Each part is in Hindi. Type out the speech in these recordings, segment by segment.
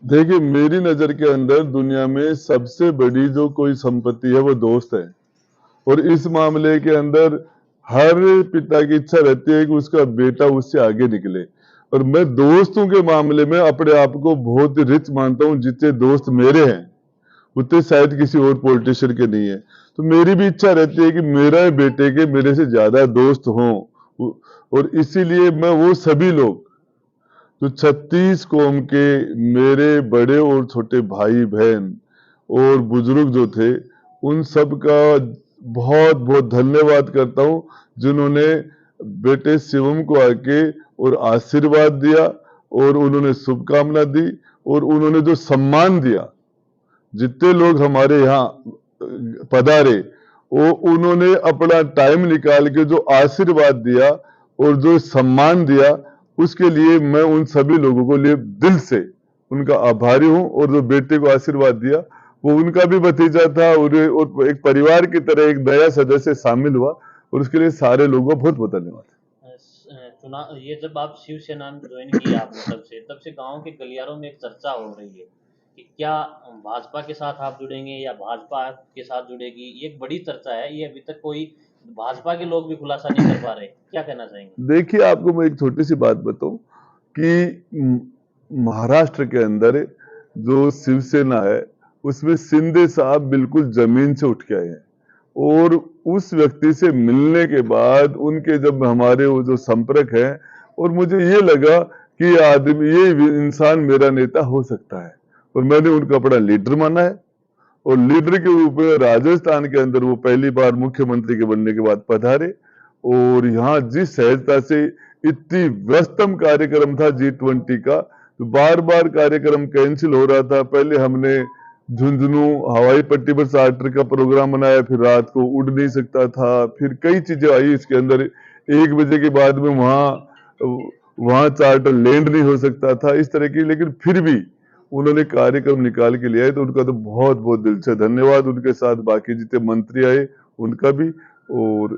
देखिए, मेरी नज़र के अंदर दुनिया में सबसे बड़ी जो कोई संपत्ति है वो दोस्त है। और इस मामले के अंदर हर पिता की इच्छा रहती है कि उसका बेटा उससे आगे निकले। और मैं दोस्तों के मामले में अपने आप को बहुत रिच मानता हूँ। जितने दोस्त मेरे हैं उतने शायद किसी और पॉलिटिशियन के नहीं है। तो मेरी भी इच्छा रहती है कि मेरा बेटे के मेरे से ज्यादा दोस्त हों। और इसीलिए मैं वो सभी लोग तो 36 कौम के मेरे बड़े और छोटे भाई बहन और बुजुर्ग जो थे उन सब का बहुत बहुत धन्यवाद करता हूं, जिन्होंने बेटे शिवम को आके और आशीर्वाद दिया और उन्होंने शुभकामना दी और उन्होंने जो सम्मान दिया। जितने लोग हमारे यहाँ पधारे वो उन्होंने अपना टाइम निकाल के जो आशीर्वाद दिया और जो सम्मान दिया, उसके लिए मैं उन सभी लोगों को लिए दिल से उनका आभारी हूं। और जो बेटे को आशीर्वाद दिया वो उनका भी भतीजा था और एक परिवार की तरह एक नया सदस्य शामिल हुआ और उसके लिए सारे लोगों का बहुत बहुत धन्यवाद। चुनाव ये जब आप शिवसेना में ज्वाइन किया आपने तब से गांव के गलियारों में एक चर्चा हो रही है कि क्या भाजपा के साथ आप जुड़ेंगे या भाजपा के साथ जुड़ेगी। ये एक बड़ी चर्चा है, ये अभी तक कोई भाजपा के लोग भी खुलासा नहीं कर पा रहे, क्या कहना चाहेंगे? देखिए, आपको मैं एक छोटी सी बात बताऊं कि महाराष्ट्र के अंदर जो शिवसेना है उसमें शिंदे साहब बिल्कुल जमीन से उठ के आए हैं। और उस व्यक्ति से मिलने के बाद उनके जब हमारे वो जो संपर्क है और मुझे ये लगा कि ये इंसान मेरा नेता हो सकता है और मैंने उनका अपना लीडर माना है। और लीडर के रूप में राजस्थान के अंदर वो पहली बार मुख्यमंत्री के बनने के बाद पधारे। और यहाँ जिस सहजता से इतनी व्यस्तम कार्यक्रम था G20 का, तो बार बार कार्यक्रम कैंसिल हो रहा था। पहले हमने झुंझुनू हवाई पट्टी पर चार्टर का प्रोग्राम बनाया, फिर रात को उड़ नहीं सकता था, फिर कई चीजें आई इसके अंदर। 1 बजे के बाद में वहां चार्टर लैंड नहीं हो सकता था, इस तरह की। लेकिन फिर भी उन्होंने कार्यक्रम निकाल के लिया है, तो उनका तो बहुत बहुत दिल से धन्यवाद। उनके साथ बाकी जितने मंत्री आए उनका भी। और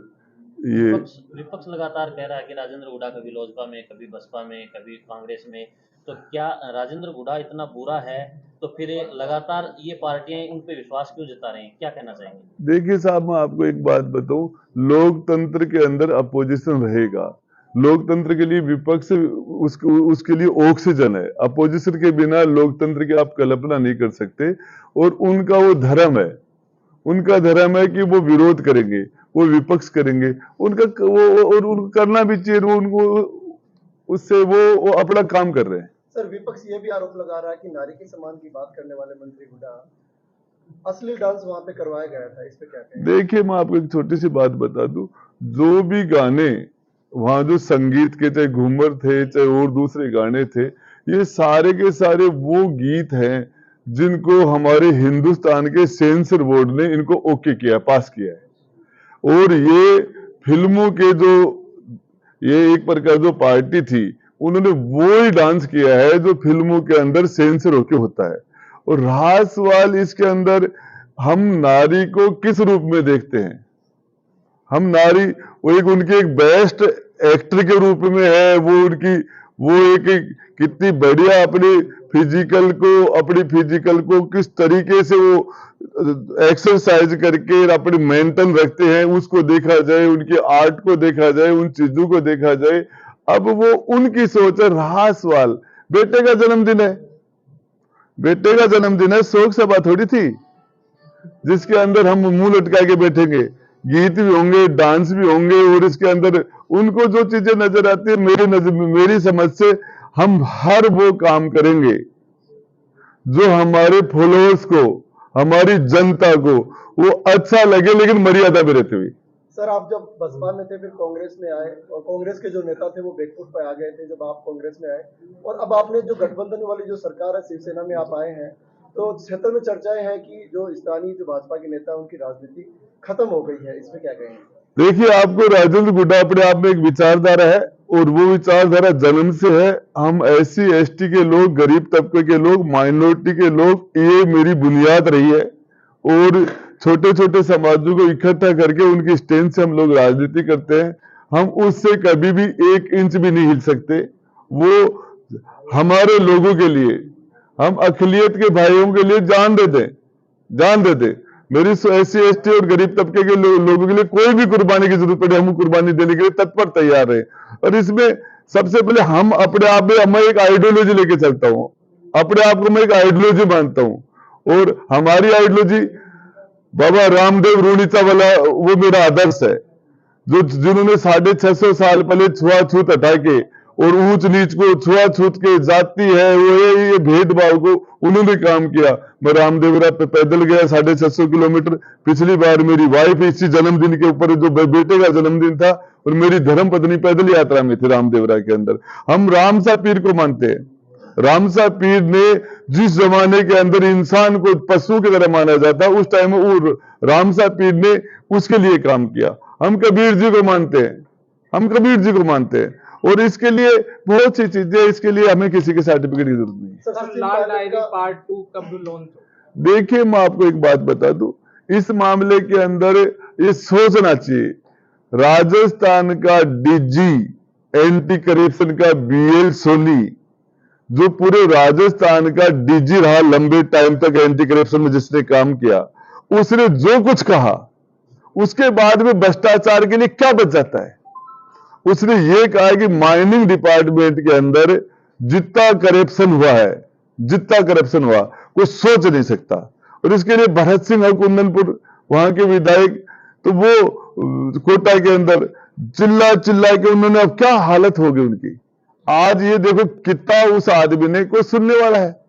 ये विपक्ष लगातार कह रहा है कि राजेंद्र हुड्डा कभी लोजपा में, कभी बसपा में, कभी कांग्रेस में। तो क्या राजेंद्र हुड्डा इतना बुरा है तो फिर लगातार ये पार्टियां उन पे विश्वास क्यों जता रही हैं, क्या कहना चाहेंगे? देखिए साहब, मैं आपको एक बात बताऊं, लोकतंत्र के अंदर अपोजिशन रहेगा। लोकतंत्र के लिए विपक्ष उसके लिए ऑक्सीजन है। अपोजिशन के बिना लोकतंत्र की आप कल्पना नहीं कर सकते। और उनका वो धर्म है, उनका धर्म है कि वो विरोध करेंगे, वो विपक्ष करेंगे। उनका वो और उनको करना भी चाहिए। वो उनको उससे वो अपना काम कर रहे हैं। सर, विपक्ष ये भी आरोप लगा रहा है कि नारी के सम्मान की बात करने वाले मंत्री हुड्डा असली डांस वहां पे करवाया गया था, इस पे क्या कहें? देखिए, मैं आपको एक छोटी सी बात बता दूं, जो भी गाने वहां जो संगीत के, चाहे घूमर थे चाहे और दूसरे गाने थे, ये सारे के सारे वो गीत हैं जिनको हमारे हिंदुस्तान के सेंसर बोर्ड ने इनको ओके किया, पास किया है। और ये फिल्मों के जो ये एक प्रकार जो पार्टी थी, उन्होंने वो ही डांस किया है जो फिल्मों के अंदर सेंसर होके होता है। और रहा सवाल इसके अंदर, हम नारी को किस रूप में देखते हैं? हम नारी वो एक उनके एक बेस्ट एक्टर के रूप में है। वो एक कितनी बढ़िया अपनी फिजिकल को किस तरीके से वो एक्सरसाइज करके अपनी मेंटेन रखते हैं, उसको देखा जाए, उनके आर्ट को देखा जाए, उन चीजों को देखा जाए। अब वो उनकी सोच है। रहा सवाल, बेटे का जन्मदिन है, बेटे का जन्मदिन है, शोक सभा थोड़ी थी जिसके अंदर हम मुंह लटका के बैठेंगे। गीत भी होंगे, डांस भी होंगे और इसके अंदर उनको जो चीजें नजर आती है, मेरी समझ से हम हर वो काम करेंगे जो हमारे फॉलोअर्स को, हमारी जनता को वो अच्छा लगे, लेकिन मर्यादा में रहते हुए। सर, आप जब बसपा में थे फिर कांग्रेस में आए और कांग्रेस के जो नेता थे वो बैकफुट पे आ गए थे जब आप कांग्रेस में आए, और अब आपने जो गठबंधन वाली जो सरकार है शिवसेना में आप आए हैं, तो क्षेत्र में चर्चाएं हैं कि जो स्थानीय जो भाजपा के नेता उनकी राजनीति खत्म हो गई है, इसमें क्या कहेंगे? देखिए, आपको राजेंद्र हुड्डा अपने आप में एक विचारधारा है और वो विचारधारा जन्म से है। हम SC ST के लोग, गरीब तबके के लोग, माइनॉरिटी के लोग, ये मेरी बुनियाद रही है। और छोटे छोटे समाजों को इकट्ठा करके उनकी स्ट्रेंथ से हम लोग राजनीति करते हैं। हम उससे कभी भी 1 इंच भी नहीं हिल सकते। वो हमारे लोगों के लिए, हम अखिलियत के भाइयों के लिए जान देते। मेरी SC ST और गरीब तबके के लोगों के लिए कोई भी कुर्बानी की जरूरत पड़े, हम कुर्बानी देने के लिए तत्पर तैयार है। और इसमें सबसे पहले हम अपने आप में, मैं एक आइडियोलॉजी लेके चलता हूँ, अपने आप को मैं एक आइडियोलॉजी मानता हूँ, और हमारी आइडियोलॉजी बाबा रामदेव रूढ़ीचा वाला वो मेरा आदर्श है, जिन्होंने 650 साल पहले छुआछूत हटा के और ऊंच नीच को, छुआछूत के जाति है वो ये भेदभाव को उन्होंने काम किया। मैं रामदेवरा पे पैदल गया 650 किलोमीटर। पिछली बार मेरी वाइफ इसी जन्मदिन के ऊपर, जो बेटे का जन्मदिन था, और मेरी धर्मपत्नी पैदल यात्रा में थी रामदेवरा के अंदर। हम रामसा पीर को मानते हैं। रामसा पीर ने जिस जमाने के अंदर इंसान को पशु की तरह माना जाता, उस टाइम में रामसा पीर ने उसके लिए काम किया। हम कबीर जी को मानते हैं, और इसके लिए बहुत सी चीजें, इसके लिए हमें किसी के सर्टिफिकेट की जरूरत नहीं है। सर, लाल डायरी पार्ट 2 कब लॉन्च हो? देखिए, मैं आपको एक बात बता दूं, इस मामले के अंदर ये सोचना चाहिए, राजस्थान का DG एंटी करप्शन का BL सोनी, जो पूरे राजस्थान का DG रहा लंबे टाइम तक एंटी करप्शन में, जिसने काम किया, उसने जो कुछ कहा, उसके बाद में भ्रष्टाचार के लिए क्या बच जाता है? उसने ये कहा कि माइनिंग डिपार्टमेंट के अंदर जितना करप्शन हुआ कोई सोच नहीं सकता। और इसके लिए भरत सिंह और कुंदनपुर वहां के विधायक, तो वो कोटा के अंदर चिल्ला के उन्होंने, अब क्या हालत होगी उनकी। आज ये देखो कितना उस आदमी ने कोई सुनने वाला है।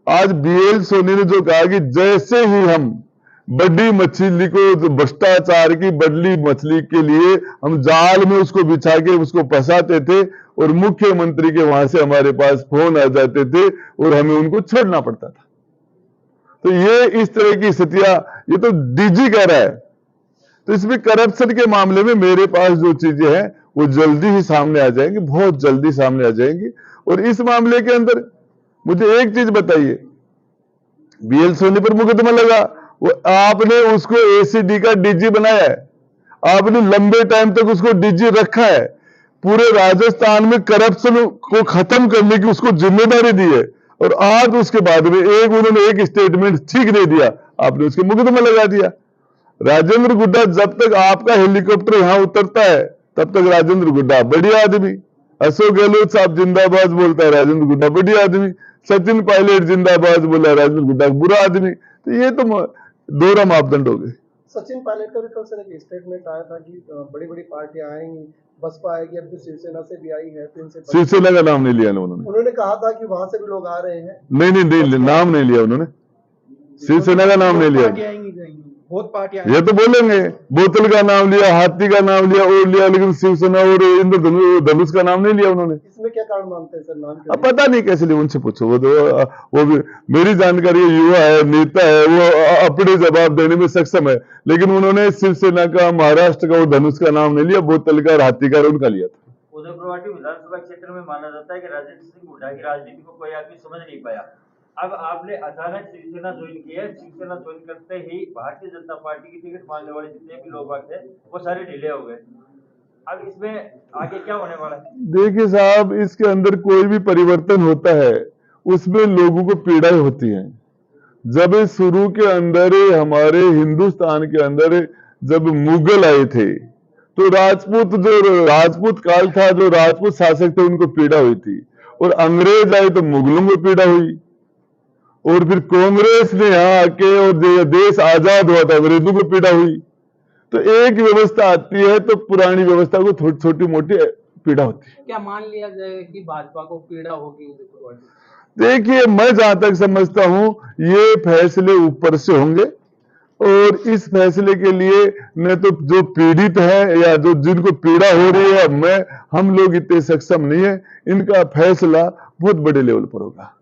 आज BL सोनी ने जो कहा कि जैसे ही हम बड़ी मछली को, भ्रष्टाचार की बड़ी मछली के लिए हम जाल में उसको बिछा के उसको फंसाते थे, और मुख्यमंत्री के वहां से हमारे पास फोन आ जाते थे और हमें उनको छोड़ना पड़ता था। तो ये इस तरह की स्थितियां, ये तो DG कह रहा है। तो इसमें करप्शन के मामले में मेरे पास जो चीजें हैं वो जल्दी ही सामने आ जाएंगी, बहुत जल्दी सामने आ जाएंगी। और इस मामले के अंदर मुझे एक चीज बताइए, BL सोनी पर मुकदमा लगा, वो आपने उसको ACD का DG बनाया है, आपने लंबे टाइम तक उसको DG रखा है, पूरे राजस्थान में करप्शन को खत्म करने की उसको जिम्मेदारी दी है, और आज उसके बाद में उन्होंने एक स्टेटमेंट ठीक नहीं दिया, आपने उसके मुकदमा लगा दिया। राजेंद्र गुड्डा, जब तक आपका हेलीकॉप्टर यहां उतरता है तब तक राजेंद्र गुड्डा बढ़िया आदमी, अशोक गहलोत साहब जिंदाबाद बोलता है, राजेंद्र गुड्डा बढ़िया आदमी, सचिन पायलट जिंदाबाद बोला, राजेंद्र गुड्डा बुरा आदमी। तो ये तो दोहरा मापदंड हो गए। सचिन पायलट का भी कल से एक स्टेटमेंट आया था कि बड़ी बड़ी पार्टियां आएंगी, बसपा आएगी, अब जो शिवसेना से भी आई है, तो इनसे शिवसेना का नाम नहीं लिया उन्होंने कहा था कि वहां से भी लोग आ रहे हैं। नहीं, नाम नहीं लिया उन्होंने, शिवसेना का नाम नहीं लिया। बहुत पार्टियां ये तो बोलेंगे, बोतल का नाम लिया, हाथी का नाम लिया और लिया, लेकिन शिवसेना और इंद्रधनुष का नाम नहीं लिया उन्होंने। इसमें क्या कारण मानते हैं सर, नाम क्यों? अब पता नहीं कैसे लिए, उनसे पूछो। वो भी मेरी जानकारी, युवा है, नेता है, वो अपने जवाब देने में सक्षम है, लेकिन उन्होंने शिवसेना का, महाराष्ट्र का और धनुष का नाम नहीं लिया, बोतल का और हाथी का उनका लिया था। उदयपुर विधानसभा क्षेत्र में माना जाता है कि राजेंद्र सिंह हुड्डा की राजनीति को कोई आदमी समझ नहीं पाया। अब आपने अचानक शिवसेना ज्वाइन किया है, शिवसेना ज्वाइन करते ही भारतीय जनता पार्टी की टिकट मांगने वाले जितने भी लोग थे वो सारे ढीले हो गए। अब इसमें आगे क्या होने वाला है? देखिए साहब, इसके अंदर कोई भी परिवर्तन होता है उसमें लोगों को पीड़ाएं होती हैं। जब शुरू के अंदर हमारे हिंदुस्तान के अंदर जब मुगल आए थे, तो राजपूत काल था, जो राजपूत शासक थे उनको पीड़ा हुई थी, और अंग्रेज आए तो मुगलों को पीड़ा हुई, और फिर कांग्रेस ने यहाँ आके और देश आजाद हुआ था, अंग्रेजों को पीड़ा हुई। तो एक व्यवस्था आती है तो पुरानी व्यवस्था को छोटी मोटी पीड़ा होती है। क्या मान लिया जाए कि भाजपा को पीड़ा होगी? देखिए, मैं जहां तक समझता हूं ये फैसले ऊपर से होंगे, और इस फैसले के लिए न तो जो पीड़ित है या जो जिनको पीड़ा हो रही है, हम लोग इतने सक्षम नहीं है, इनका फैसला बहुत बड़े लेवल पर होगा।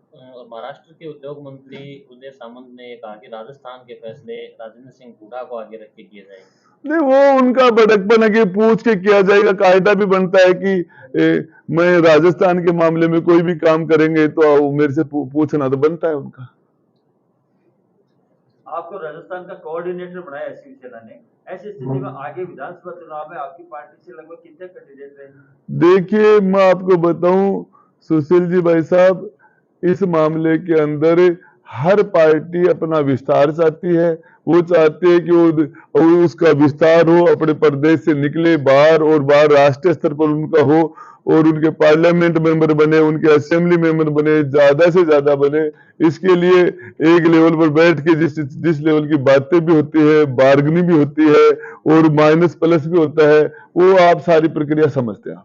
महाराष्ट्र के उद्योग मंत्री उदय सामंत ने कहा कि राजस्थान के फैसले राजेंद्र सिंह हुड्डा को आगे रख के किए जाएंगे। नहीं, वो उनका बड़कपन है कि पूछ के किया जाएगा। कायदा भी बनता है कि मैं राजस्थान के मामले में कोई भी काम करेंगे तो मेरे से पूछना तो बनता है उनका। आपको राजस्थान का कोऑर्डिनेटर बनाया है शिवसेना ने, ऐसी स्थिति में आगे विधानसभा चुनाव में आपकी पार्टी से लगभग कितने कैंडिडेट रहेंगे? देखिए, मैं आपको बताऊं सुशील जी भाई साहब, इस मामले के अंदर हर पार्टी अपना विस्तार चाहती है। वो चाहती है कि वो उसका विस्तार हो, अपने प्रदेश से निकले बाहर और बाहर राष्ट्रीय स्तर पर उनका हो और उनके पार्लियामेंट मेंबर बने, उनके असेंबली मेंबर बने, ज्यादा से ज्यादा बने। इसके लिए एक लेवल पर बैठ के जिस लेवल की बातें भी होती है, बार्गेनिंग भी होती है और माइनस प्लस भी होता है, वो आप सारी प्रक्रिया समझते हैं।